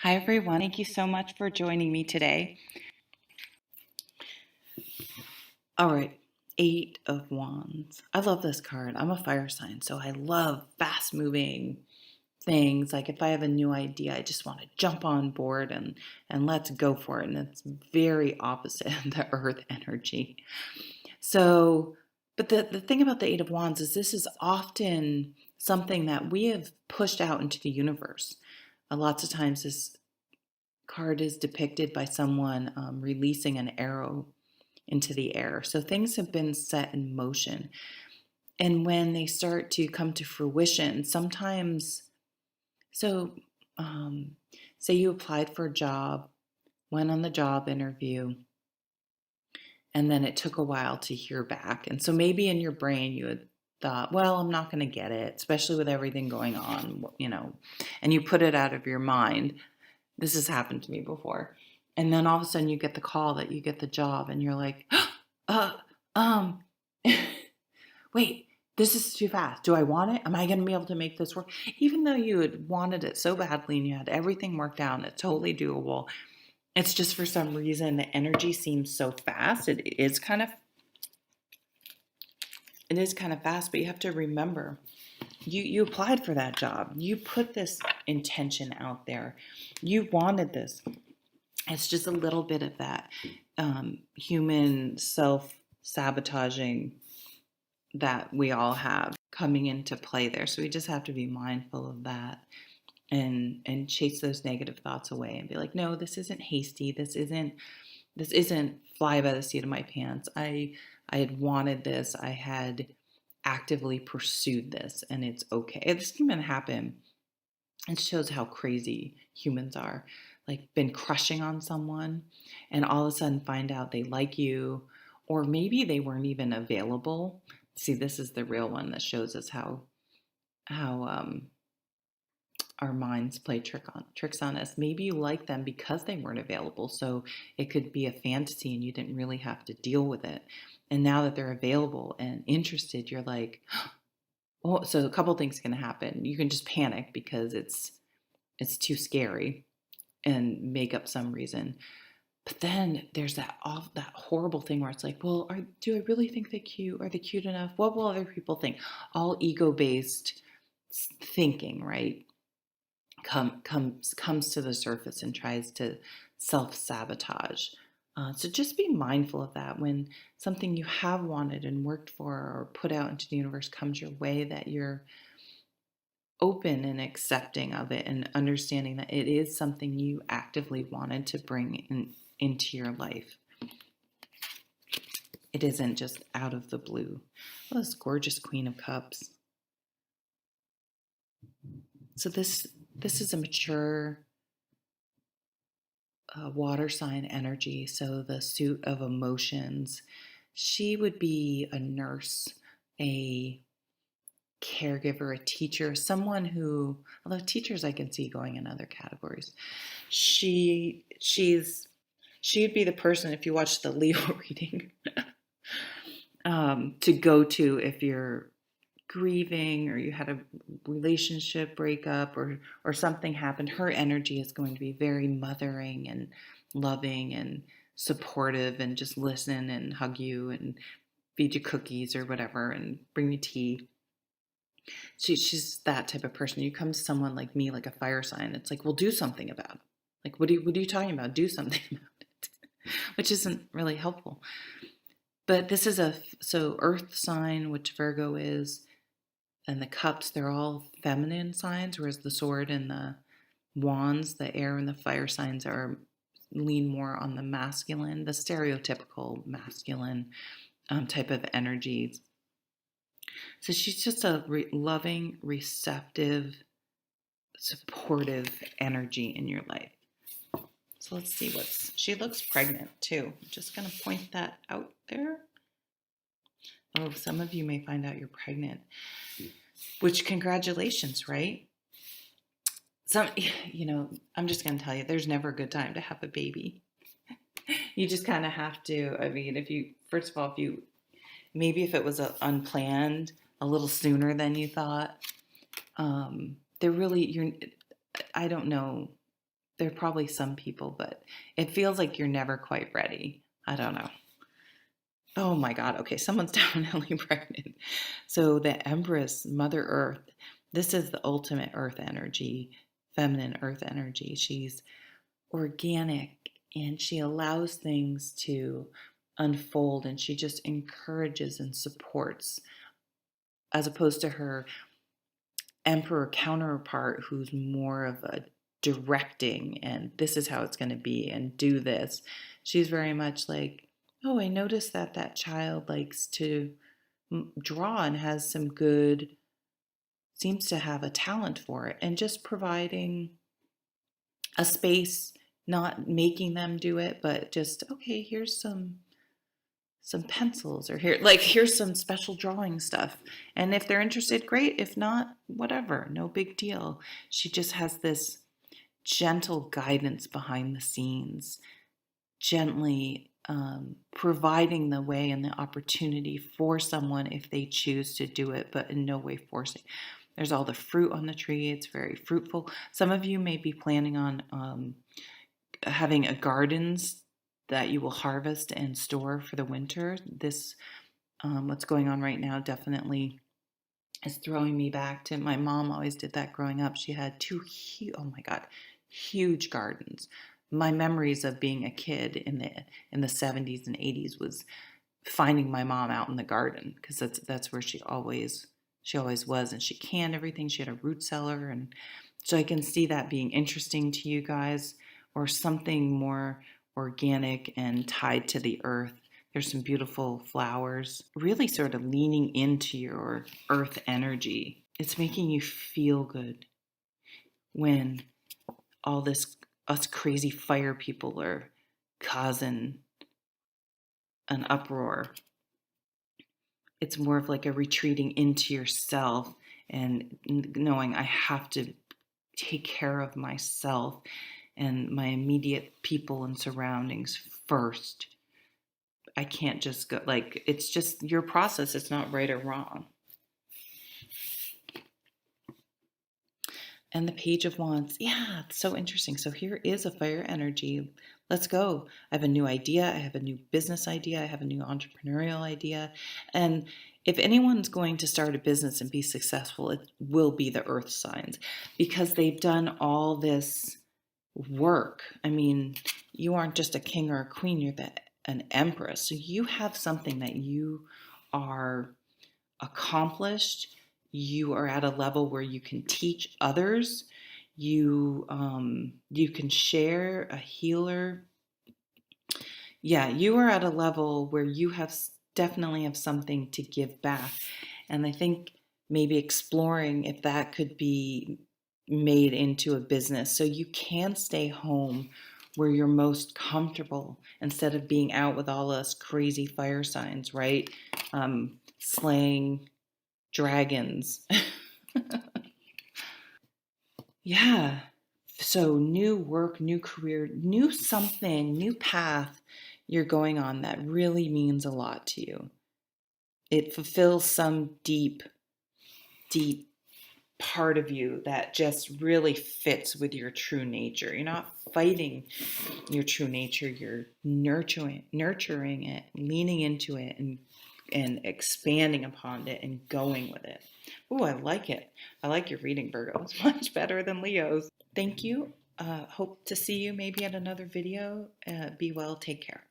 Hi, everyone. Thank you so much for joining me today. All right, Eight of Wands. I love this card. I'm a fire sign, so I love fast moving things. Like if I have a new idea, I just want to jump on board and let's go for it. And it's very opposite of the earth energy. So, but the thing about the Eight of Wands is this is often something that we have pushed out into the universe. Lots of times this card is depicted by someone releasing an arrow into the air. So things have been set in motion. And when they start to come to fruition, sometimes, so um, say you applied for a job, went on the job interview, and then it took a while to hear back. And so maybe in your brain you had thought, well, I'm not going to get it, especially with everything going on, and you put it out of your mind. This has happened to me before. And then all of a sudden you get the call that you get the job and you're like, uh, um, wait, this is too fast. Do I want it? Am I going to be able to make this work? Even though you had wanted it so badly and you had everything worked out and it's totally doable, it's just for some reason the energy seems so fast. It is kind of fast, but you have to remember you applied for that job. You put this intention out there. You wanted this. It's just a little bit of that human self-sabotaging that we all have coming into play there. So we just have to be mindful of that and chase those negative thoughts away and be like, no, this isn't hasty. This isn't fly by the seat of my pants. I had wanted this. I had actively pursued this, and it's okay. This can happen. It shows how crazy humans are. Like, been crushing on someone, and all of a sudden find out they like you, or maybe they weren't even available. See, this is the real one that shows us how our minds play tricks on us. Maybe you like them because they weren't available, so it could be a fantasy and you didn't really have to deal with it. And now that they're available and interested, you're like, oh, so a couple things can happen. You can just panic because it's too scary and make up some reason. But then there's that horrible thing where it's like, well, do I really think they're cute? Are they cute enough? What will other people think? All ego-based thinking, right? Comes to the surface and tries to self-sabotage. So just be mindful of that when something you have wanted and worked for or put out into the universe comes your way, that you're open and accepting of it and understanding that it is something you actively wanted to bring into your life. It isn't just out of the blue. Oh, this gorgeous Queen of Cups. So this is a mature water sign energy. So the suit of emotions. She would be a nurse, a caregiver, a teacher, someone who, although teachers I can see going in other categories. She'd be the person, if you watch the Leo reading, to go to if you're grieving or you had a relationship breakup or something happened. Her energy is going to be very mothering and loving and supportive and just listen and hug you and feed you cookies or whatever and bring you tea. She's that type of person. You come to someone like me, like a fire sign, it's like, well, do something about it. Like, what are you talking about? Do something about it, which isn't really helpful. But this is so earth sign, which Virgo is, and the cups, they're all feminine signs, whereas the sword and the wands, the air and the fire signs lean more on the masculine, the stereotypical masculine type of energies. So she's just a loving, receptive, supportive energy in your life. So let's see she looks pregnant too. I'm just going to point that out there. Oh, some of you may find out you're pregnant, which congratulations, right? I'm just going to tell you, there's never a good time to have a baby. You just kind of have to, I mean, first of all, maybe if it was unplanned a little sooner than you thought, I don't know There are probably some people, but it feels like you're never quite ready. I don't know. Oh my God. Okay, someone's definitely pregnant. So the Empress, Mother Earth, this is the ultimate Earth energy, feminine Earth energy. She's organic and she allows things to unfold and she just encourages and supports, as opposed to her Emperor counterpart who's more of a directing and this is how it's going to be and do this. She's very much like, oh, I noticed that that child likes to draw and has some good, seems to have a talent for it, and just providing a space, not making them do it, but just, okay, here's some pencils, or here, like, here's some special drawing stuff, and if they're interested, great. If not, whatever, no big deal. She just has this gentle guidance behind the scenes, gently providing the way and the opportunity for someone if they choose to do it, but in no way forcing. There's all the fruit on the tree. It's very fruitful. Some of you may be planning on having a gardens that you will harvest and store for the winter. This, what's going on right now, definitely is throwing me back to my mom. Always did that growing up. She had two huge, oh my God, huge gardens. My memories of being a kid in the 70s and 80s was finding my mom out in the garden, because that's where she always was, and she canned everything. She had a root cellar, and so I can see that being interesting to you guys, or something more organic and tied to the earth. There's some beautiful flowers, really sort of leaning into your earth energy. It's making you feel good when all this, us crazy fire people are causing an uproar. It's more of like a retreating into yourself and knowing I have to take care of myself and my immediate people and surroundings first. I can't just go, like, it's just your process. It's not right or wrong. And the Page of Wands. Yeah, it's so interesting. So here is a fire energy. Let's go. I have a new idea. I have a new business idea. I have a new entrepreneurial idea. And if anyone's going to start a business and be successful, it will be the earth signs, because they've done all this work. I mean, you aren't just a king or a queen, you're an empress. So you have something that you are accomplished. You are at a level where you can teach others. You can share, a healer. Yeah, you are at a level where you definitely have something to give back. And I think maybe exploring if that could be made into a business so you can stay home where you're most comfortable instead of being out with all us crazy fire signs, right? Slaying dragons. Yeah. So new work, new career, new something, new path you're going on that really means a lot to you. It fulfills some deep, deep part of you that just really fits with your true nature. You're not fighting your true nature. You're nurturing it, leaning into it, and expanding upon it and going with it. Oh, I like it. I like your reading, Virgo. It's much better than Leo's. Thank you. Hope to see you maybe at another video. Be well. Take care.